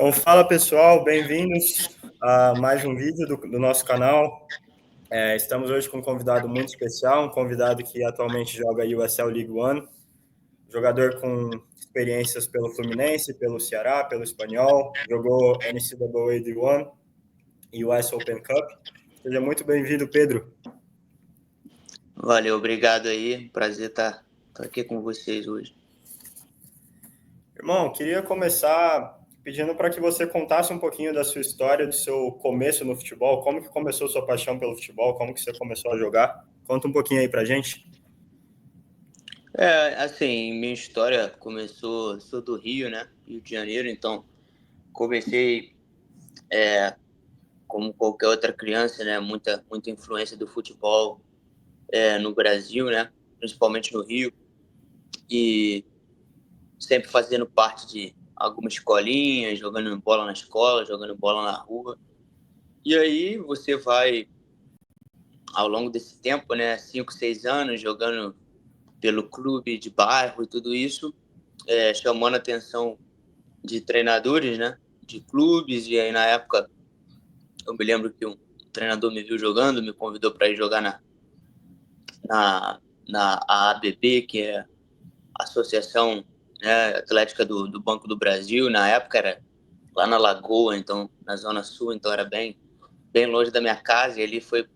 Então, fala pessoal, bem-vindos a mais um vídeo do nosso canal. Estamos hoje com um convidado muito especial, um convidado que atualmente joga USL League One, jogador com experiências pelo Fluminense, pelo Ceará, pelo Espanhol, jogou NCAA League One e US Open Cup. Seja muito bem-vindo, Pedro. Valeu, obrigado aí. Prazer estar aqui com vocês hoje. Irmão, queria começar pedindo para que você contasse um pouquinho da sua história, do seu começo no futebol, como que começou sua paixão pelo futebol, como que você começou a jogar. Conta um pouquinho aí pra gente. Assim, minha história começou, sou do Rio, né? Rio de Janeiro, então comecei como qualquer outra criança, né? Muita influência do futebol no Brasil, né? Principalmente no Rio, e sempre fazendo parte de algumas escolinhas, jogando bola na escola, jogando bola na rua. E aí você vai, ao longo desse tempo, né? 5, 6 anos jogando pelo clube de bairro e tudo isso, chamando a atenção de treinadores, né, de clubes. E aí, na época, eu me lembro que um treinador me viu jogando, me convidou para ir jogar na AABB, que é a Associação, né, Atlética do Banco do Brasil. Na época era lá na Lagoa, então, na Zona Sul, então era bem longe da minha casa. E ali foi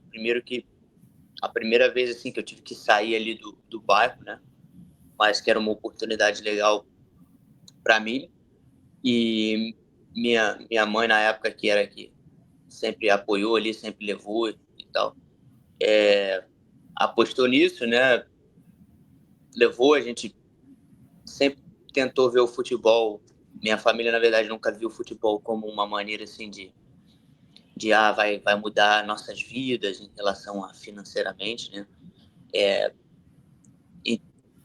a primeira vez assim, que eu tive que sair ali do bairro, né, mas que era uma oportunidade legal para mim. E minha mãe, na época, que sempre apoiou ali, sempre levou e tal, apostou nisso, né? Levou, a gente sempre tentou ver o futebol. Minha família, na verdade, nunca viu o futebol como uma maneira assim vai mudar nossas vidas em relação a financeiramente, né?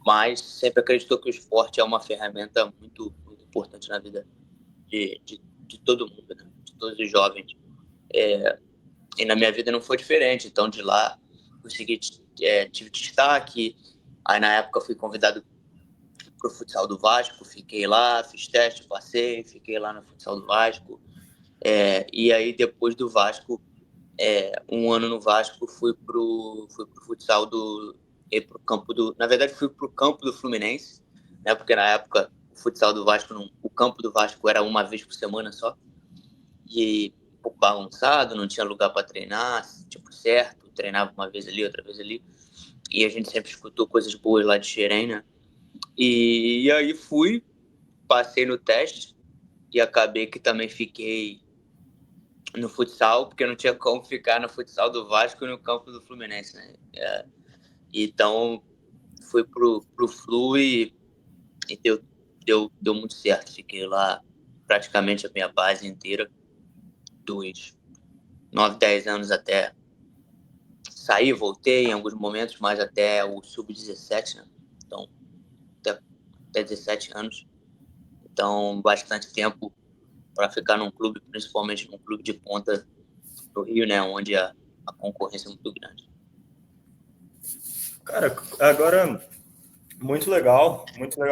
Mas sempre acreditou que o esporte é uma ferramenta muito importante na vida de todo mundo, né? De todos os jovens. E na minha vida não foi diferente. Então, de lá, tive destaque. Aí, na época, eu fui convidado para o futsal do Vasco. Fiquei lá, fiz teste, passei. Fiquei lá no futsal do Vasco. E aí, depois do Vasco, um ano no Vasco, fui pro futsal pro campo do... Na verdade, fui pro campo do Fluminense, né? Porque, na época, o futsal do Vasco, o campo do Vasco era uma vez por semana só. E um pouco bagunçado, não tinha lugar para treinar, tipo, certo, treinava uma vez ali, outra vez ali, e a gente sempre escutou coisas boas lá de Xerém, né? E aí passei no teste, e acabei que também fiquei no futsal, porque não tinha como ficar no futsal do Vasco e no campo do Fluminense, né? Então, fui pro Flu e deu muito certo, fiquei lá praticamente a minha base inteira, dos 9, 10 anos até saí, voltei em alguns momentos, mas até o sub-17, né? Então, até 17 anos. Então, bastante tempo para ficar num clube, principalmente num clube de ponta do Rio, né? Onde a concorrência é muito grande. Cara, agora, muito legal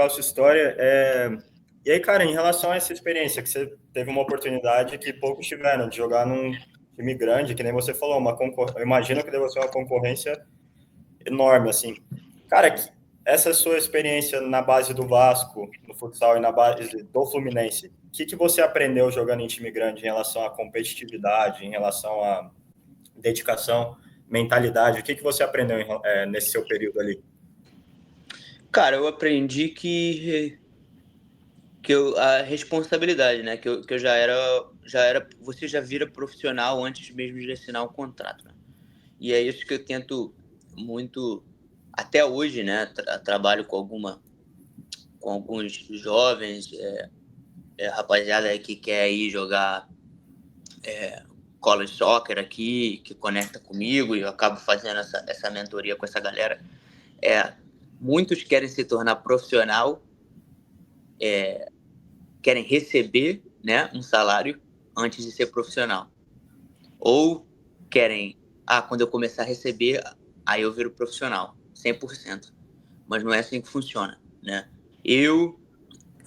a sua história. E aí, cara, em relação a essa experiência, que você teve uma oportunidade que poucos tiveram, de jogar num time grande, que nem você falou, eu imagino que deve ser uma concorrência enorme, assim. Cara, essa sua experiência na base do Vasco, no futsal e na base do Fluminense, o que você aprendeu jogando em time grande em relação à competitividade, em relação à dedicação, mentalidade? O que você aprendeu nesse seu período ali? Cara, eu aprendi que a responsabilidade, né? Que eu já era, você já vira profissional antes mesmo de assinar o contrato, né? E é isso que eu tento muito até hoje, né? Trabalho com alguns jovens, rapaziada aí que quer ir jogar college soccer aqui, que conecta comigo, e eu acabo fazendo essa mentoria com essa galera. Muitos querem se tornar profissional, querem receber, né, um salário antes de ser profissional. Ou querem, quando eu começar a receber, aí eu viro profissional, 100%. Mas não é assim que funciona, né? Eu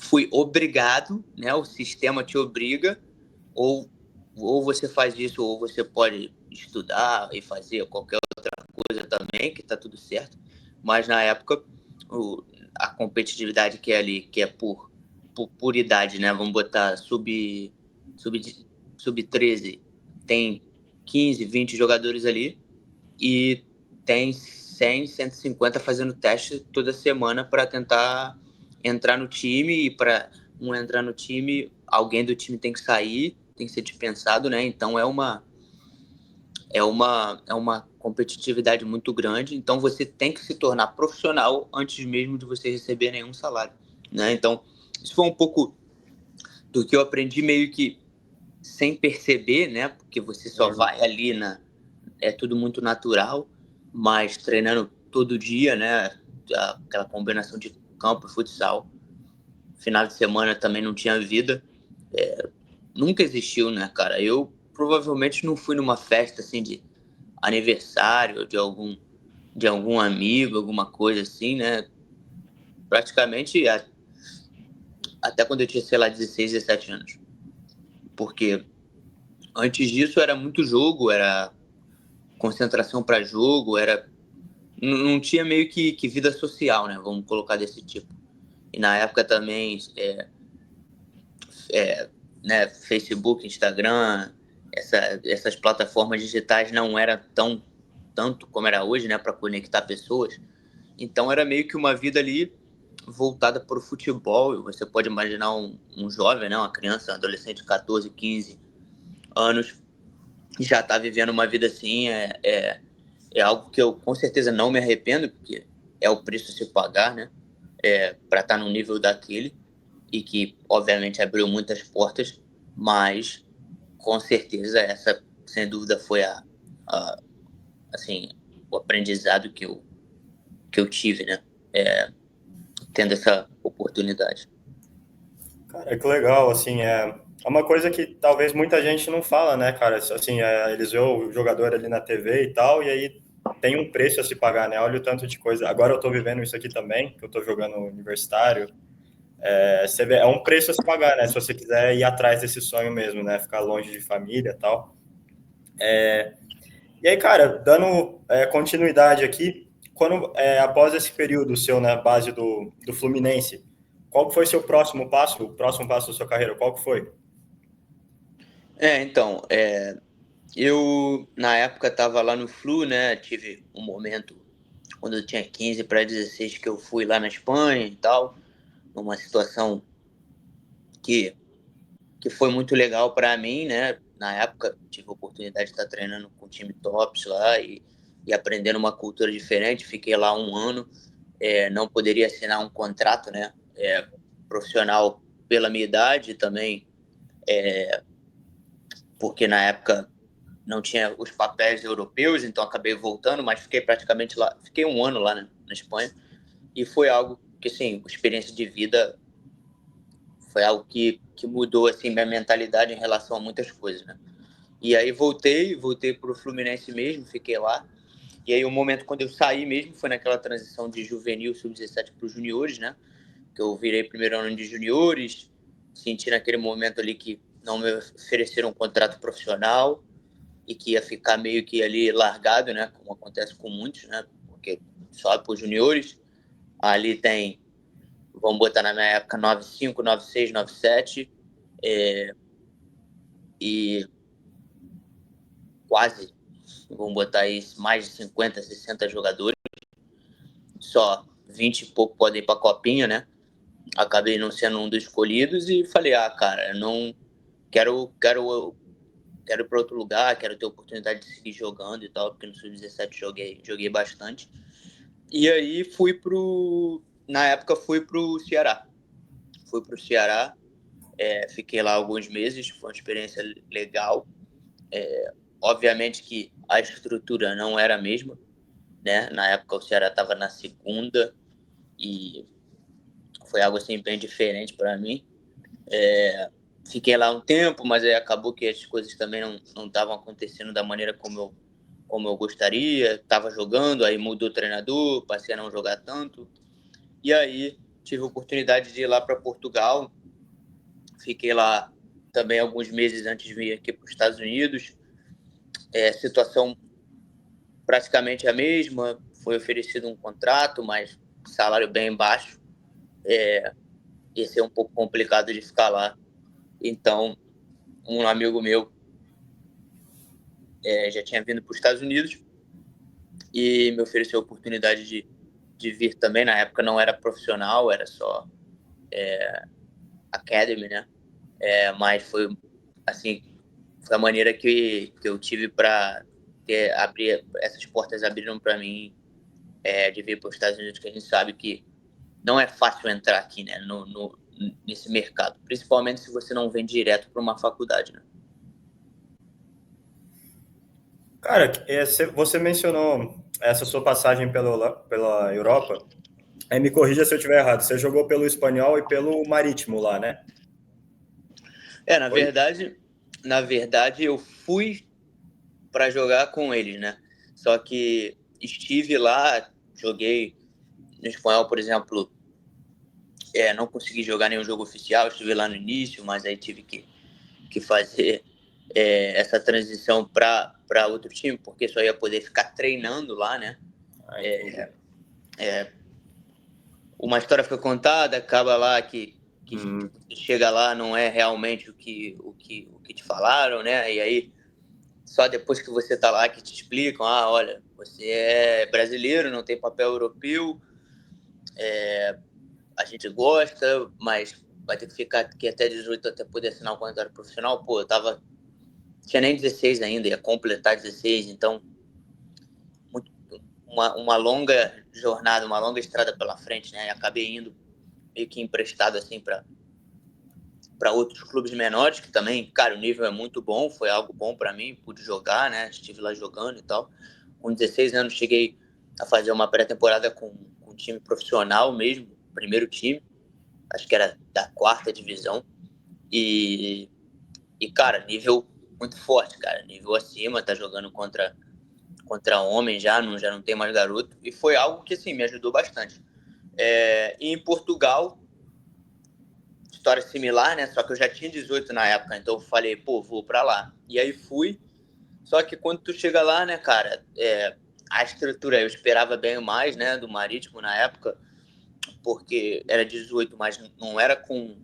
fui obrigado, né? O sistema te obriga, ou você faz isso, ou você pode estudar e fazer qualquer outra coisa também, que tá tudo certo. Mas na época, a competitividade que é ali, que é por idade, né? Vamos botar sub-13, tem 15, 20 jogadores ali e tem 100, 150 fazendo teste toda semana para tentar entrar no time, e para um entrar no time, alguém do time tem que sair, tem que ser dispensado, né? Então é uma competitividade muito grande, então você tem que se tornar profissional antes mesmo de você receber nenhum salário, né? Então, isso foi um pouco do que eu aprendi meio que sem perceber, né? Porque você só vai ali é tudo muito natural, mas treinando todo dia, né? Aquela combinação de campo e futsal. Final de semana também não tinha vida. Nunca existiu, né, cara? Eu provavelmente não fui numa festa assim de aniversário de algum amigo, alguma coisa assim, né? Praticamente até quando eu tinha, sei lá, 16, 17 anos. Porque antes disso era muito jogo, era concentração para jogo, não tinha meio que vida social, né? Vamos colocar desse tipo. E na época também, né, Facebook, Instagram, essas plataformas digitais não eram tanto como era hoje, né, para conectar pessoas. Então era meio que uma vida ali voltada para o futebol. E você pode imaginar um jovem, né, uma criança, um adolescente de 14, 15 anos, já tá vivendo uma vida assim, é algo que eu com certeza não me arrependo, porque é o preço a se pagar, né, para estar no nível daquele, e que obviamente abriu muitas portas, mas com certeza essa, sem dúvida, foi assim, o aprendizado que eu tive, né, tendo essa oportunidade. Cara, que legal, assim, é uma coisa que talvez muita gente não fala, né, cara, assim, eles vêem o jogador ali na TV e tal, e aí tem um preço a se pagar, né, olha o tanto de coisa, agora eu tô vivendo isso aqui também, que eu tô jogando universitário, você vê, é um preço a se pagar, né, se você quiser ir atrás desse sonho mesmo, né, ficar longe de família e tal. E aí, cara, dando continuidade aqui, após esse período seu na base do Fluminense, qual que foi seu próximo passo, o próximo passo da sua carreira, qual que foi? Então, eu na época estava lá no Flu, né, tive um momento quando eu tinha 15 para 16 que eu fui lá na Espanha e tal, numa situação que, que foi muito legal para mim, né? Na época tive a oportunidade de estar treinando com o time tops lá e aprendendo uma cultura diferente. Fiquei lá um ano, não poderia assinar um contrato, né? Profissional pela minha idade também, porque na época não tinha os papéis europeus, então acabei voltando, mas fiquei praticamente lá, fiquei um ano lá, né, na Espanha, e foi algo que, assim, experiência de vida, foi algo que mudou, assim, minha mentalidade em relação a muitas coisas, né. E aí voltei pro Fluminense mesmo, fiquei lá, e aí o momento quando eu saí mesmo foi naquela transição de juvenil, sub-17 para os juniores, né, que eu virei primeiro ano de juniores, senti naquele momento ali que não me ofereceram um contrato profissional e que ia ficar meio que ali largado, né, como acontece com muitos, né, porque sobe para os juniores, ali tem, vamos botar na minha época, 95, 96, 97, e quase, vamos botar aí, mais de 50, 60 jogadores, só 20 e pouco podem ir para a copinha, né, acabei não sendo um dos escolhidos e falei, cara, eu não quero ir para outro lugar, quero ter oportunidade de seguir jogando e tal, porque no Sub-17 joguei bastante. E aí na época fui pro Ceará. Fui pro Ceará, fiquei lá alguns meses, foi uma experiência legal. Obviamente que a estrutura não era a mesma, né? Na época o Ceará estava na segunda e foi algo assim bem diferente para mim. Fiquei lá um tempo, mas aí acabou que as coisas também não estavam acontecendo da maneira como eu gostaria. Estava jogando, aí mudou o treinador, passei a não jogar tanto. E aí tive a oportunidade de ir lá para Portugal. Fiquei lá também alguns meses antes de vir aqui para os Estados Unidos. Situação praticamente a mesma. Foi oferecido um contrato, mas salário bem baixo. Ia ser um pouco complicado de ficar lá. Então, um amigo meu já tinha vindo para os Estados Unidos e me ofereceu a oportunidade de vir também. Na época não era profissional, era só academy, né? Mas foi assim, foi a maneira que eu tive para abrir essas portas, abriram para mim de vir para os Estados Unidos, que a gente sabe que não é fácil entrar aqui, né? Nesse mercado, principalmente se você não vem direto para uma faculdade, né? Cara, você mencionou essa sua passagem pela Europa. Aí me corrija se eu estiver errado. Você jogou pelo Espanhol e pelo Marítimo lá, né? Na Foi? verdade, eu fui para jogar com eles, né? Só que estive lá, joguei no Espanhol, por exemplo, não consegui jogar nenhum jogo oficial, estive lá no início, mas aí tive que fazer essa transição para outro time, porque só ia poder ficar treinando lá, né? Uma história foi contada, acaba lá que chega lá, não é realmente o que te falaram, né? E aí, só depois que você tá lá que te explicam, olha, você é brasileiro, não tem papel europeu, a gente gosta, mas vai ter que ficar aqui até 18 até poder assinar um contrato profissional. Pô, tinha nem 16 ainda, ia completar 16, então uma longa jornada, uma longa estrada pela frente, né? E acabei indo meio que emprestado assim para outros clubes menores, que também, cara, o nível é muito bom, foi algo bom para mim, pude jogar, né? Estive lá jogando e tal. Com 16 anos cheguei a fazer uma pré-temporada com um time profissional mesmo, primeiro time, acho que era da 4ª divisão. E cara, nível muito forte, cara, nível acima, tá jogando contra homem já não tem mais garoto, e foi algo que, assim, me ajudou bastante. E em Portugal, história similar, né, só que eu já tinha 18 na época, então eu falei, pô, vou pra lá. E aí fui, só que quando tu chega lá, né, cara, a estrutura, eu esperava bem mais, né, do Marítimo na época, porque era 18, mas não era com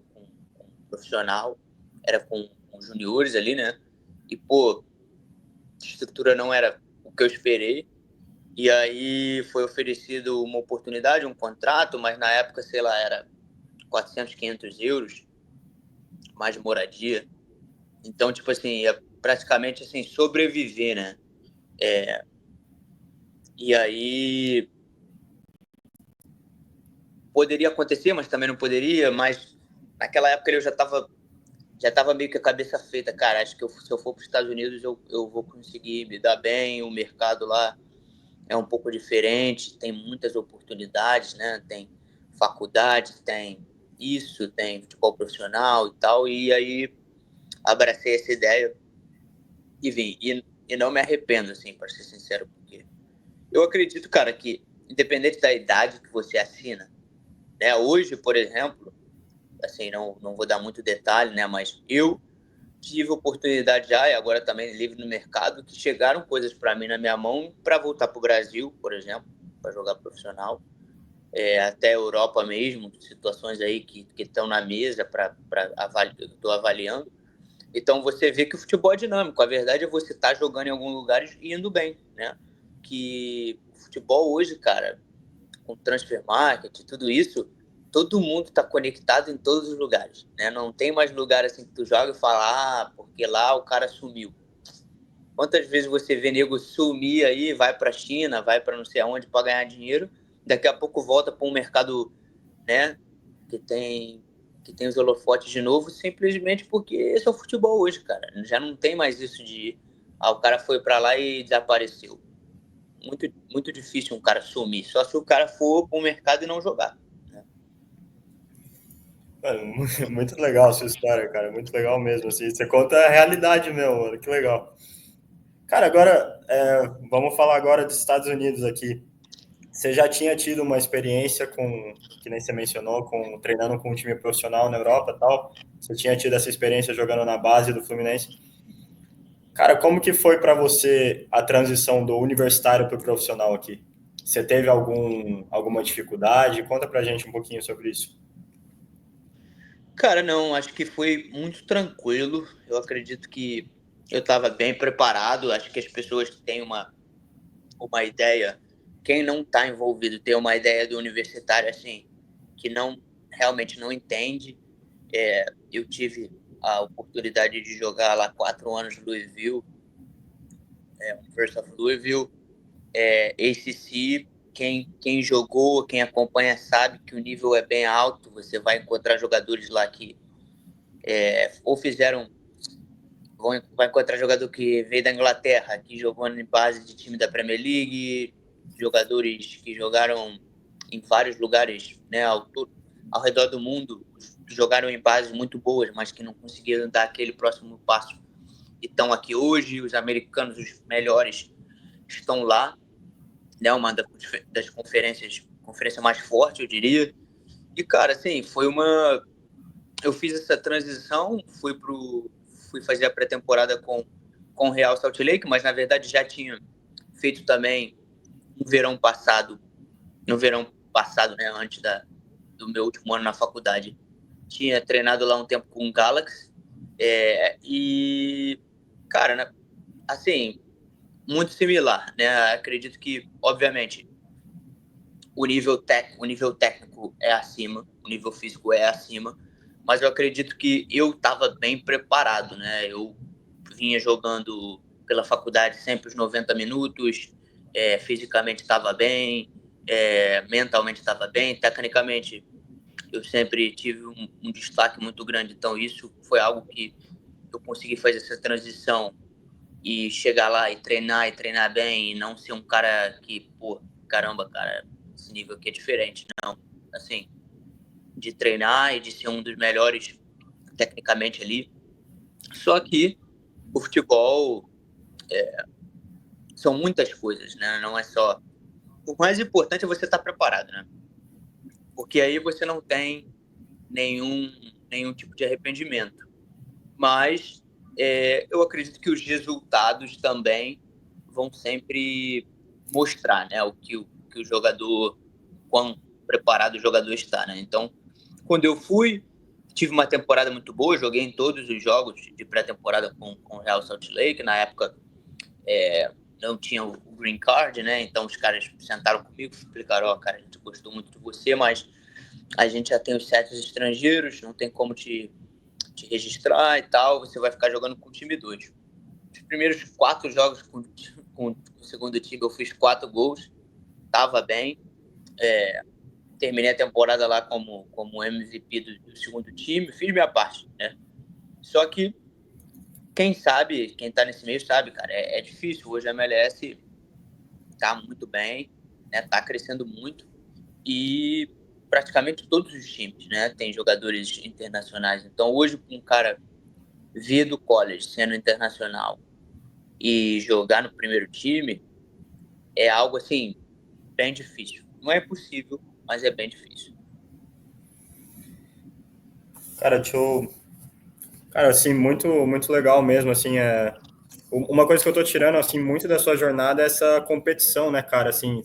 profissional, era com juniores ali, né, e, pô, a estrutura não era o que eu esperei. E aí foi oferecido uma oportunidade, um contrato, mas na época, sei lá, era 400, 500 euros, mais moradia. Então, tipo assim, ia praticamente assim, sobreviver, né? E aí poderia acontecer, mas também não poderia, mas naquela época eu já estava meio que a cabeça feita, cara, acho que se eu for para os Estados Unidos eu vou conseguir me dar bem, o mercado lá é um pouco diferente, tem muitas oportunidades, né? Tem faculdade, tem isso, tem futebol profissional e tal, e aí abracei essa ideia e vim. E não me arrependo, assim, para ser sincero, porque eu acredito, cara, que independente da idade que você assina, né? Hoje, por exemplo, assim, não vou dar muito detalhe, né? Mas eu tive oportunidade já, e agora também livre no mercado, que chegaram coisas para mim na minha mão para voltar para o Brasil, por exemplo, para jogar profissional, até a Europa mesmo, situações aí que estão na mesa para estou avaliando. Então você vê que o futebol é dinâmico. A verdade é você estar jogando em algum lugar e indo bem, né? Que o futebol hoje, cara, com transfer market, tudo isso, todo mundo está conectado em todos os lugares, né? Não tem mais lugar assim que tu joga e fala, porque lá o cara sumiu. Quantas vezes você vê nego sumir aí, vai para a China, vai para não sei aonde para ganhar dinheiro, daqui a pouco volta para um mercado, né, que tem os holofotes de novo, simplesmente porque esse é o futebol hoje, cara. Já não tem mais isso de o cara foi para lá e desapareceu. Muito, muito difícil um cara sumir, só se o cara for para o mercado e não jogar. Mano, muito legal a sua história, cara. Muito legal mesmo. Assim, você conta a realidade mesmo, mano. Que legal. Cara, agora vamos falar agora dos Estados Unidos aqui. você já tinha tido uma experiência com, que nem você mencionou, com treinando com um time profissional na Europa e tal? Você tinha tido essa experiência jogando na base do Fluminense? Cara, como que foi para você a transição do universitário para o profissional aqui? Você teve alguma dificuldade? Conta pra gente um pouquinho sobre isso. Cara, não, acho que foi muito tranquilo. Eu acredito que eu estava bem preparado. Acho que as pessoas têm uma ideia, quem não está envolvido tem uma ideia do universitário assim, que não realmente não entende. Eu tive a oportunidade de jogar lá 4 anos no Louisville, University of Louisville, ACC. Quem jogou, quem acompanha sabe que o nível é bem alto. Você vai encontrar jogadores lá que ou fizeram. Vai encontrar jogador que veio da Inglaterra, que jogou em base de time da Premier League, jogadores que jogaram em vários lugares, né, ao redor do mundo, que jogaram em bases muito boas, mas que não conseguiram dar aquele próximo passo. E estão aqui hoje, os americanos, os melhores, estão lá, né, uma das conferência mais forte, eu diria. E, cara, assim, eu fiz essa transição, fui fazer a pré-temporada com o Real Salt Lake, mas na verdade já tinha feito também no verão passado, né, antes do meu último ano na faculdade. Tinha treinado lá um tempo com o Galaxy, e, cara, né, assim, muito similar, né? Acredito que, obviamente, o nível técnico é acima, o nível físico é acima, mas eu acredito que eu estava bem preparado, né? Eu vinha jogando pela faculdade sempre os 90 minutos, fisicamente estava bem, mentalmente estava bem, tecnicamente eu sempre tive um destaque muito grande, então isso foi algo que eu consegui fazer essa transição e chegar lá e treinar bem, e não ser um cara que, pô, caramba, cara, esse nível aqui é diferente. Não, assim, de treinar e de ser um dos melhores tecnicamente ali. Só que o futebol são muitas coisas, né? Não é só... O mais importante é você estar preparado, né? Porque aí você não tem nenhum tipo de arrependimento. Mas eu acredito que os resultados também vão sempre mostrar, né, que o jogador, quão preparado o jogador está, né? Então, quando eu fui, tive uma temporada muito boa, joguei em todos os jogos de pré-temporada com o Real Salt Lake. Na época, não tinha o green card, né? Então os caras sentaram comigo e explicaram: ó, cara, a gente gostou muito de você, mas a gente já tem os setos estrangeiros, não tem como te registrar e tal, você vai ficar jogando com o time 2. Os primeiros 4 jogos com o segundo time eu fiz 4 gols, tava bem, terminei a temporada lá como MVP do segundo time, fiz minha parte, né? Só que quem sabe, quem tá nesse meio sabe, cara, é difícil. Hoje a MLS tá muito bem, né? Tá crescendo muito e praticamente todos os times, né, tem jogadores internacionais. Então hoje um cara vir do college sendo internacional e jogar no primeiro time é algo assim bem difícil. Não é impossível, mas é bem difícil. Cara, cara, assim, muito legal mesmo, assim, uma coisa que eu tô tirando, assim, muito da sua jornada é essa competição, né, cara, assim,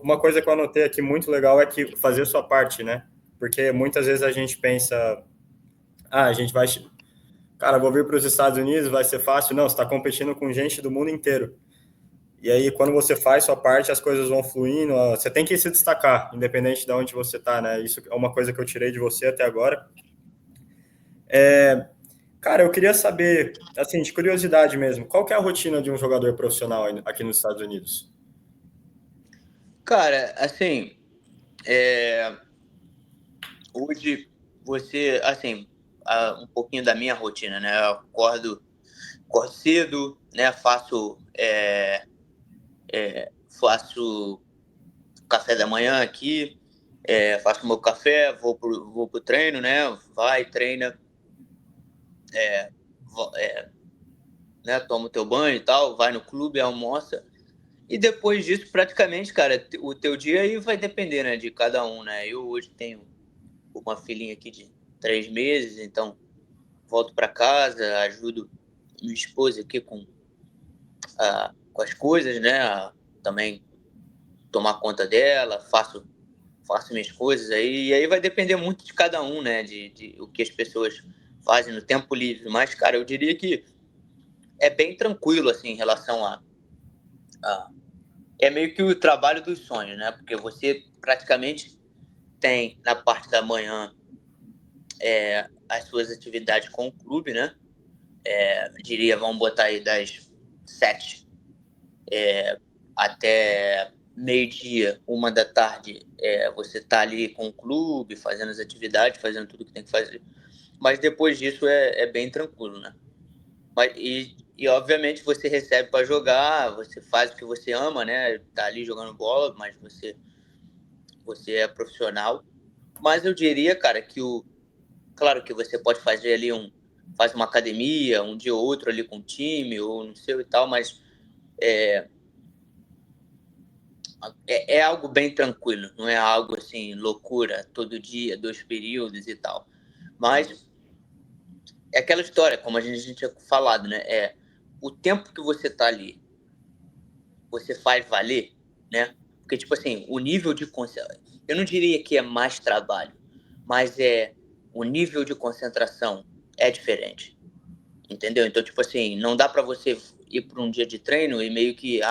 uma coisa que eu anotei aqui muito legal é que fazer a sua parte, né, porque muitas vezes a gente pensa, a gente vai, cara, vou vir para os Estados Unidos, vai ser fácil, não, você está competindo com gente do mundo inteiro, e aí quando você faz sua parte, as coisas vão fluindo, você tem que se destacar, independente de onde você tá, né, isso é uma coisa que eu tirei de você até agora. Cara, eu queria saber, assim, de curiosidade mesmo, qual que é a rotina de um jogador profissional aqui nos Estados Unidos? Cara, assim, hoje você, assim, um pouquinho da minha rotina, né? Eu acordo cedo, né? Faço café da manhã aqui, faço meu café, vou pro treino, né? Vai, treina, né? Toma o teu banho e tal, vai no clube, almoça. E depois disso, praticamente, cara, o teu dia aí vai depender, né, de cada um, né? Eu hoje tenho uma filhinha aqui de 3 meses, então volto para casa, ajudo minha esposa aqui com as coisas, né? Também tomar conta dela, faço minhas coisas aí, e aí vai depender muito de cada um, né? De o que as pessoas fazem no tempo livre. Mas, cara, eu diria que é bem tranquilo, assim, em relação a é meio que o trabalho dos sonhos, né? Porque você praticamente tem na parte da manhã as suas atividades com o clube, né? Eu diria, vamos botar aí das 7 até meio-dia, 1 da tarde, você tá ali com o clube, fazendo as atividades, fazendo tudo que tem que fazer. Mas depois disso é bem tranquilo, né? Obviamente você recebe para jogar, você faz o que você ama, né? Tá ali jogando bola, mas você é profissional. Mas eu diria, cara, claro que você pode fazer ali faz uma academia, um dia ou outro ali com o time, ou não sei e tal, mas é, é algo bem tranquilo, não é algo assim, loucura, todo dia, 2 períodos e tal. Mas é aquela história, como a gente tinha falado, né? O tempo que você tá ali, você faz valer, né? Porque, tipo assim, o nível de concentração, eu não diria que é mais trabalho, mas o nível de concentração é diferente, entendeu? Então, tipo assim, não dá para você ir para um dia de treino e meio que,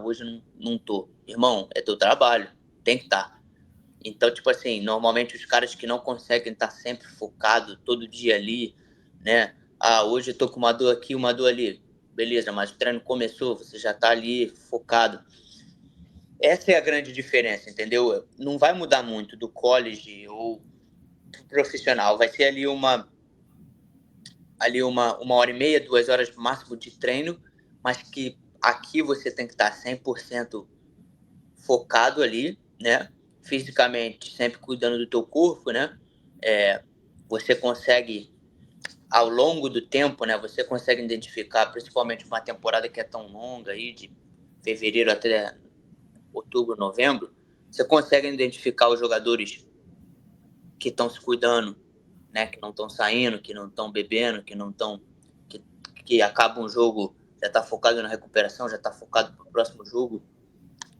hoje eu não tô. Irmão, é teu trabalho, tem que estar. Então, tipo assim, normalmente os caras que não conseguem estar sempre focado todo dia ali, né? Hoje eu tô com uma dor aqui, uma dor ali. Beleza, mas o treino começou, você já tá ali focado. Essa é a grande diferença, entendeu? Não vai mudar muito do college ou do profissional. Vai ser uma hora e meia, 2 horas máximo de treino, mas que aqui você tem que estar 100% focado ali, né? Fisicamente, sempre cuidando do teu corpo, né? Você consegue, ao longo do tempo, né? Você consegue identificar, principalmente uma temporada que é tão longa aí, de fevereiro até outubro, novembro, você consegue identificar os jogadores que estão se cuidando, né? Que não estão saindo, que não estão bebendo, que não estão que acaba um jogo, já está focado na recuperação, já está focado para o próximo jogo.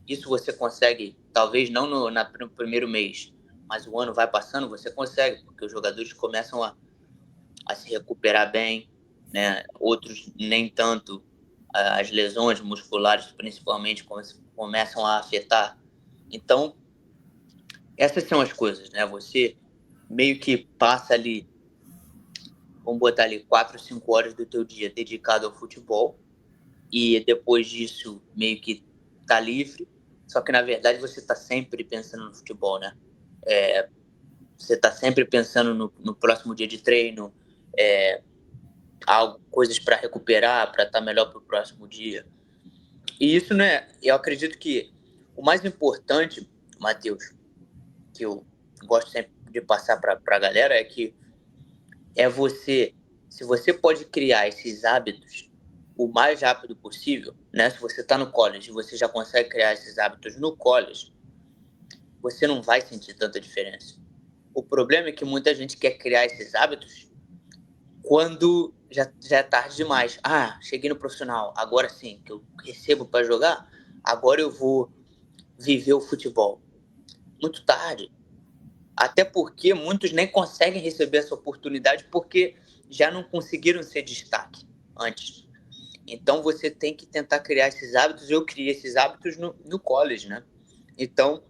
Isso você consegue, talvez não no primeiro mês, mas o ano vai passando, você consegue, porque os jogadores começam a se recuperar bem, né? Outros nem tanto. As lesões musculares, principalmente, começam a afetar. Então, essas são as coisas, né? Você meio que passa ali, vamos botar ali 4, 5 horas do teu dia dedicado ao futebol, e depois disso meio que tá livre, só que na verdade você tá sempre pensando no futebol, né? Você tá sempre pensando no próximo dia de treino, coisas para recuperar, para estar melhor para o próximo dia. E isso, né? Eu acredito que o mais importante, Matheus, que eu gosto sempre de passar para a galera é que se você pode criar esses hábitos o mais rápido possível, né? Se você está no college e você já consegue criar esses hábitos no college, você não vai sentir tanta diferença. O problema é que muita gente quer criar esses hábitos quando já é tarde demais. Cheguei no profissional, agora sim, que eu recebo para jogar, agora eu vou viver o futebol. Muito tarde. Até porque muitos nem conseguem receber essa oportunidade porque já não conseguiram ser destaque antes. Então você tem que tentar criar esses hábitos. Eu criei esses hábitos no college, né? Então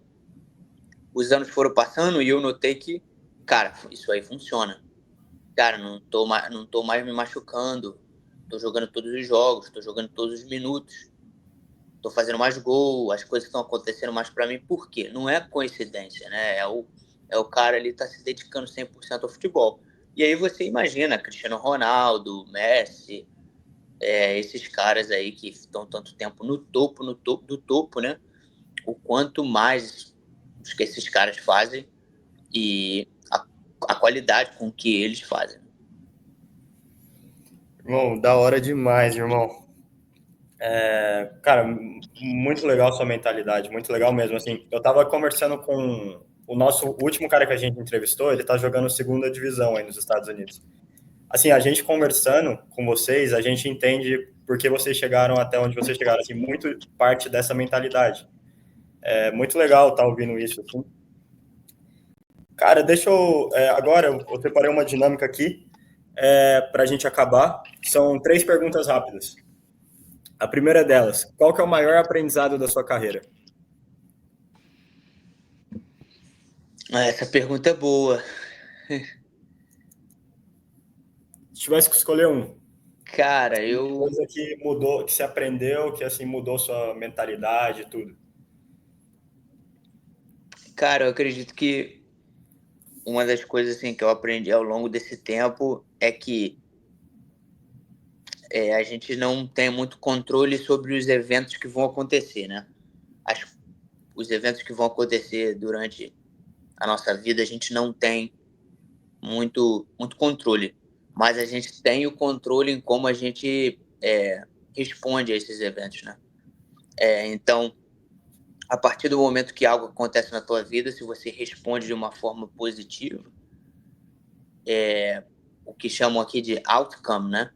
os anos foram passando e eu notei que, cara, isso aí funciona. Cara, não tô mais me machucando. Tô jogando todos os jogos, tô jogando todos os minutos. Tô fazendo mais gol, as coisas estão acontecendo mais para mim. Por quê? Não é coincidência, né? É o cara ali tá se dedicando 100% ao futebol. E aí você imagina Cristiano Ronaldo, Messi, esses caras aí que estão tanto tempo no topo do topo, né? O quanto mais que esses caras fazem e a qualidade com que eles fazem. Irmão, da hora demais, irmão. Cara, muito legal sua mentalidade, muito legal mesmo. Assim, eu tava conversando com o nosso último cara que a gente entrevistou, ele tá jogando segunda divisão aí nos Estados Unidos. Assim, a gente conversando com vocês, a gente entende por que vocês chegaram até onde vocês chegaram, assim, muito parte dessa mentalidade. É muito legal estar ouvindo isso, assim. Cara, deixa eu. Agora eu preparei uma dinâmica aqui para a gente acabar. São 3 perguntas rápidas. A primeira delas, qual que é o maior aprendizado da sua carreira? Essa pergunta é boa. Se tivesse que escolher um, Cara, uma coisa que mudou, que você aprendeu, que assim mudou sua mentalidade, e tudo. eu acredito que uma das coisas assim, que eu aprendi ao longo desse tempo é que a gente não tem muito controle sobre os eventos que vão acontecer, né? Os eventos que vão acontecer durante a nossa vida, a gente não tem muito controle, mas a gente tem o controle em como a gente responde a esses eventos, né? Então, a partir do momento que algo acontece na tua vida, se você responde de uma forma positiva, o que chamam aqui de outcome, né?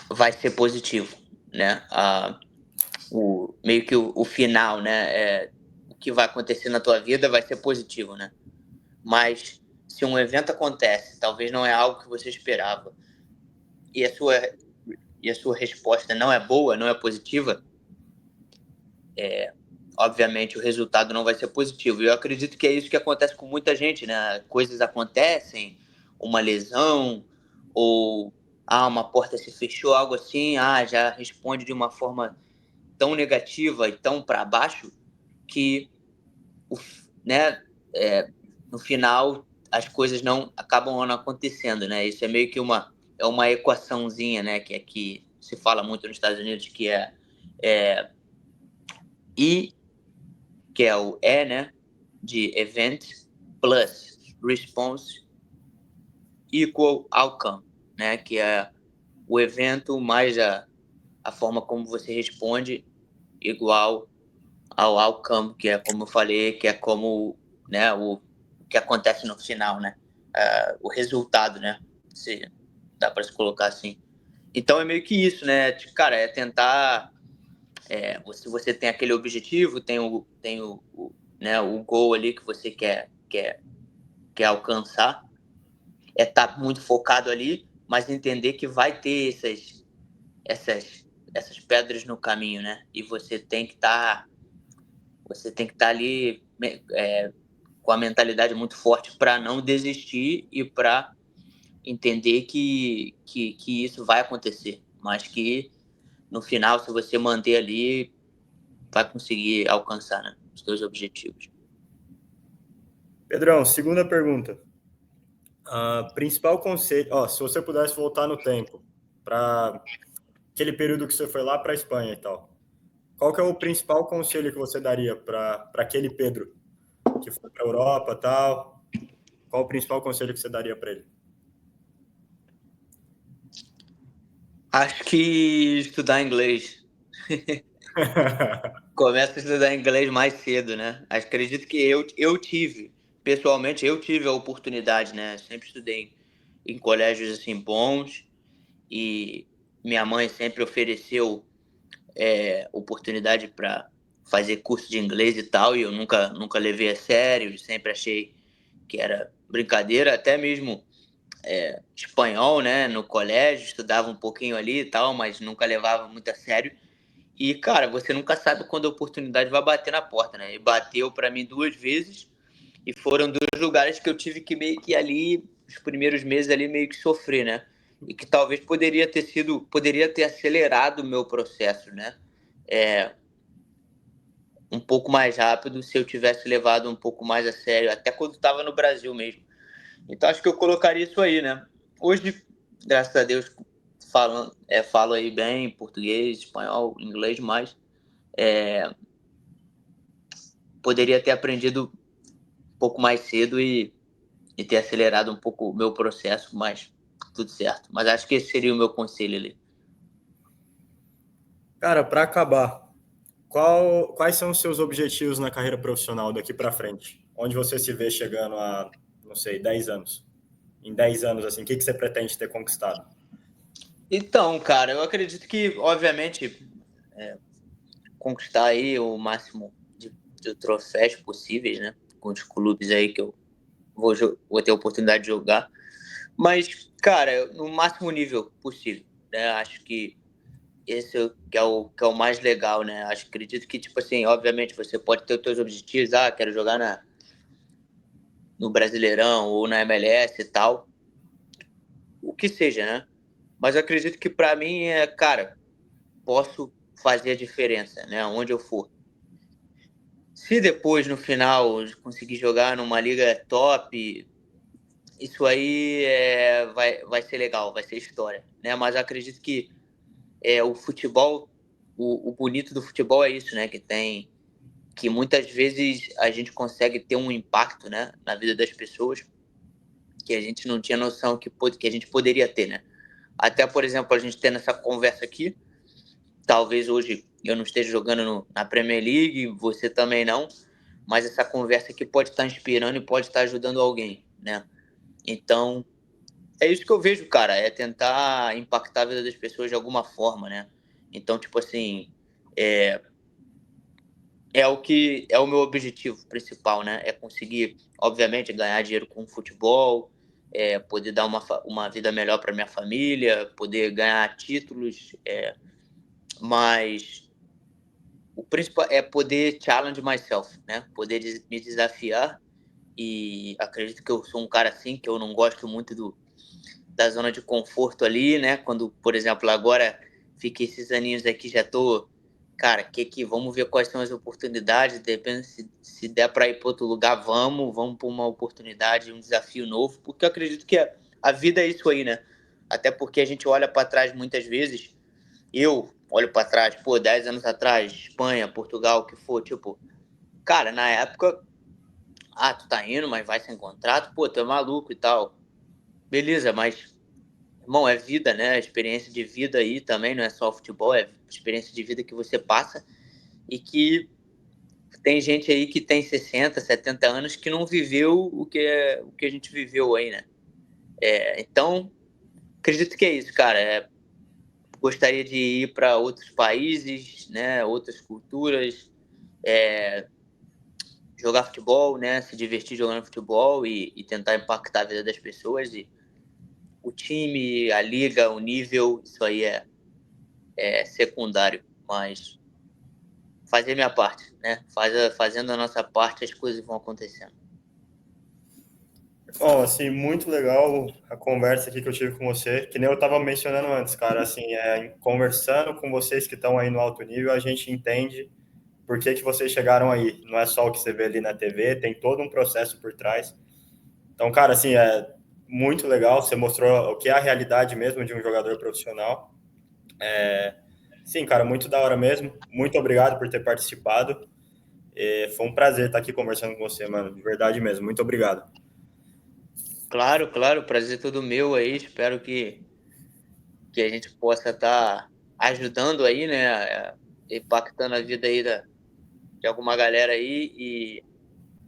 Vai ser positivo, né? Meio que o final, né? O que vai acontecer na tua vida vai ser positivo, né? Mas se um evento acontece, talvez não é algo que você esperava, e a sua resposta não é boa, não é positiva, obviamente o resultado não vai ser positivo. E eu acredito que é isso que acontece com muita gente, né? Coisas acontecem, uma lesão, ou uma porta se fechou, algo assim, já responde de uma forma tão negativa e tão para baixo que, né, no final as coisas não acabam não acontecendo, né? Isso é meio que uma equaçãozinha, né? Que aqui se fala muito nos Estados Unidos, que é I, que é o E, né? De event plus response equal outcome, né? Que é o evento mais a forma como você responde igual ao outcome, que é como eu falei, que é como, né, o que acontece no final, né? O resultado, né? Se dá para se colocar assim. Então é meio que isso, né? Tipo, cara, é tentar. Se você tem aquele objetivo, né, o goal ali que você quer alcançar, estar muito focado ali, mas entender que vai ter essas, essas pedras no caminho, né? E você tem que estar ali com a mentalidade muito forte para não desistir e para entender que isso vai acontecer, mas que no final, se você manter ali, vai conseguir alcançar, né, os seus objetivos. Pedrão, segunda pergunta. Principal conselho, se você pudesse voltar no tempo para aquele período que você foi lá para a Espanha e tal, qual que é o principal conselho que você daria para aquele Pedro que foi para a Europa e tal? Qual o principal conselho que você daria para ele? Acho que estudar inglês. Começa a estudar inglês mais cedo, né? Acredito que pessoalmente, eu tive a oportunidade, né? Sempre estudei em colégios assim bons e minha mãe sempre ofereceu oportunidade para fazer curso de inglês e tal, e eu nunca levei a sério, sempre achei que era brincadeira, até mesmo espanhol, né, no colégio, estudava um pouquinho ali e tal, mas nunca levava muito a sério. E, cara, você nunca sabe quando a oportunidade vai bater na porta, né? E bateu para mim 2 vezes, e foram 2 lugares que eu tive que meio que ali, os primeiros meses ali, meio que sofrer, né? E que talvez poderia ter acelerado o meu processo, né? Um pouco mais rápido se eu tivesse levado um pouco mais a sério, até quando estava no Brasil mesmo. Então acho que eu colocaria isso aí, né? Hoje, graças a Deus, falo aí bem português, espanhol, inglês, mas poderia ter aprendido um pouco mais cedo e ter acelerado um pouco o meu processo, mas tudo certo. Mas acho que esse seria o meu conselho ali. Cara, para acabar, quais são os seus objetivos na carreira profissional daqui para frente? Onde você se vê chegando a, não sei, 10 anos? Em 10 anos, assim, o que você pretende ter conquistado? Então, cara, eu acredito que, obviamente, conquistar aí o máximo de troféus possíveis, né? Com os clubes aí que eu vou ter a oportunidade de jogar. Mas, cara, no máximo nível possível, né? Acho que esse que é o mais legal, né? Acredito que, tipo assim, obviamente você pode ter os seus objetivos, quero jogar no Brasileirão ou na MLS e tal, o que seja, né? Mas eu acredito que para mim cara, posso fazer a diferença, né? Onde eu for. Se depois, no final, conseguir jogar numa liga top, isso aí vai ser legal, vai ser história, né? Mas eu acredito que o futebol, o bonito do futebol é isso, né? Que muitas vezes a gente consegue ter um impacto, né, na vida das pessoas que a gente não tinha noção que a gente poderia ter, né? Até, por exemplo, a gente tendo essa conversa aqui, talvez hoje eu não esteja jogando na Premier League, você também não, mas essa conversa aqui pode estar inspirando e pode estar ajudando alguém, né? Então, é isso que eu vejo, cara, é tentar impactar a vida das pessoas de alguma forma, né? Então, tipo assim, é, o que é o meu objetivo principal, né? É conseguir, obviamente, ganhar dinheiro com o futebol, poder dar uma vida melhor para minha família, poder ganhar títulos, mas o principal é poder challenge myself, né? Poder me desafiar e acredito que eu sou um cara assim, que eu não gosto muito da zona de conforto ali, né? Quando, por exemplo, agora fiquei esses aninhos aqui, já tô, cara, vamos ver quais são as oportunidades, depende se der para ir para outro lugar, vamos para uma oportunidade, um desafio novo, porque eu acredito que a vida é isso aí, né? Até porque a gente olha para trás muitas vezes, eu olho para trás, pô, 10 anos atrás, Espanha, Portugal, o que for, tipo, cara, na época, tu tá indo, mas vai sem contrato, pô, tu é maluco e tal. Beleza, mas irmão, é vida, né? Experiência de vida aí também, não é só futebol, é experiência de vida que você passa e que tem gente aí que tem 60, 70 anos que não viveu o que a gente viveu aí, né? Então, acredito que é isso, cara. Gostaria de ir para outros países, né? Outras culturas, jogar futebol, né? Se divertir jogando futebol e tentar impactar a vida das pessoas. E o time, a liga, o nível, isso aí é secundário, mas fazer minha parte, né? Fazendo a nossa parte, as coisas vão acontecendo. Bom, assim, muito legal a conversa aqui que eu tive com você, que nem eu estava mencionando antes, cara, assim, conversando com vocês que estão aí no alto nível, a gente entende por que que vocês chegaram aí. Não é só o que você vê ali na TV, tem todo um processo por trás. Então, cara, assim, é muito legal, você mostrou o que é a realidade mesmo de um jogador profissional. Sim, cara, muito da hora mesmo. Muito obrigado por ter participado. Foi um prazer estar aqui conversando com você, mano, de verdade mesmo. Muito obrigado. Claro, claro, prazer todo meu aí. Espero que a gente possa estar ajudando aí, né? Impactando a vida aí de alguma galera aí. E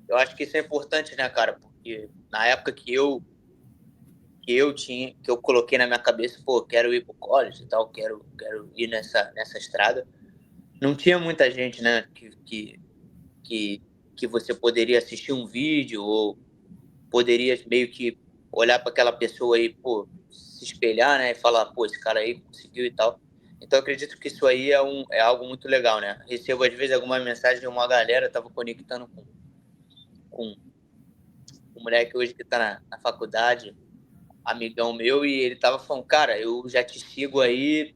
eu acho que isso é importante, né, cara? Porque na época que eu coloquei na minha cabeça, pô, quero ir pro college e tal, quero ir nessa estrada. Não tinha muita gente, né, que, que você poderia assistir um vídeo ou poderia meio que olhar para aquela pessoa aí, pô, se espelhar, né, e falar, pô, esse cara aí conseguiu e tal. Então, eu acredito que isso aí é algo muito legal, né? Recebo, às vezes, alguma mensagem de uma galera, tava conectando com um moleque hoje que tá na faculdade, amigão meu, e ele tava falando, cara, eu já te sigo aí,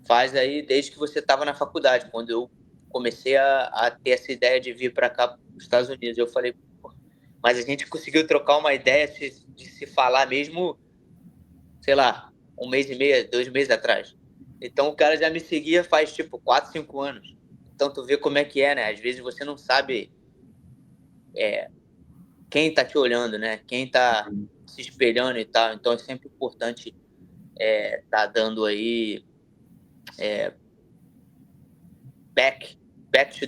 faz aí desde que você tava na faculdade, quando eu comecei a ter essa ideia de vir para cá, para os Estados Unidos. Eu falei, pô, mas a gente conseguiu trocar uma ideia de se falar mesmo, sei lá, um mês e meio, 2 meses atrás. Então o cara já me seguia faz tipo 4, 5 anos. Então tu vê como é que é, né? Às vezes você não sabe quem tá te olhando, né? Quem tá se espelhando e tal. Então é sempre importante tá dando aí back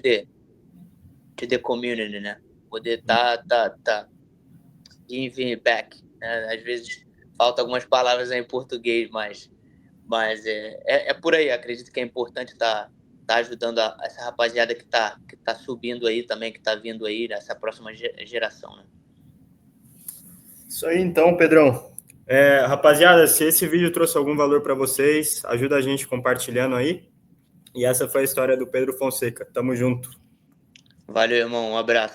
to the community, né? Poder tá giving back, né? Às vezes falta algumas palavras em português, mas é por aí. Acredito que é importante tá ajudando essa rapaziada que tá subindo aí também, que tá vindo aí nessa próxima geração, né? Isso aí, então, Pedrão. Rapaziada, se esse vídeo trouxe algum valor para vocês, ajuda a gente compartilhando aí. E essa foi a história do Pedro Fonseca. Tamo junto. Valeu, irmão. Um abraço.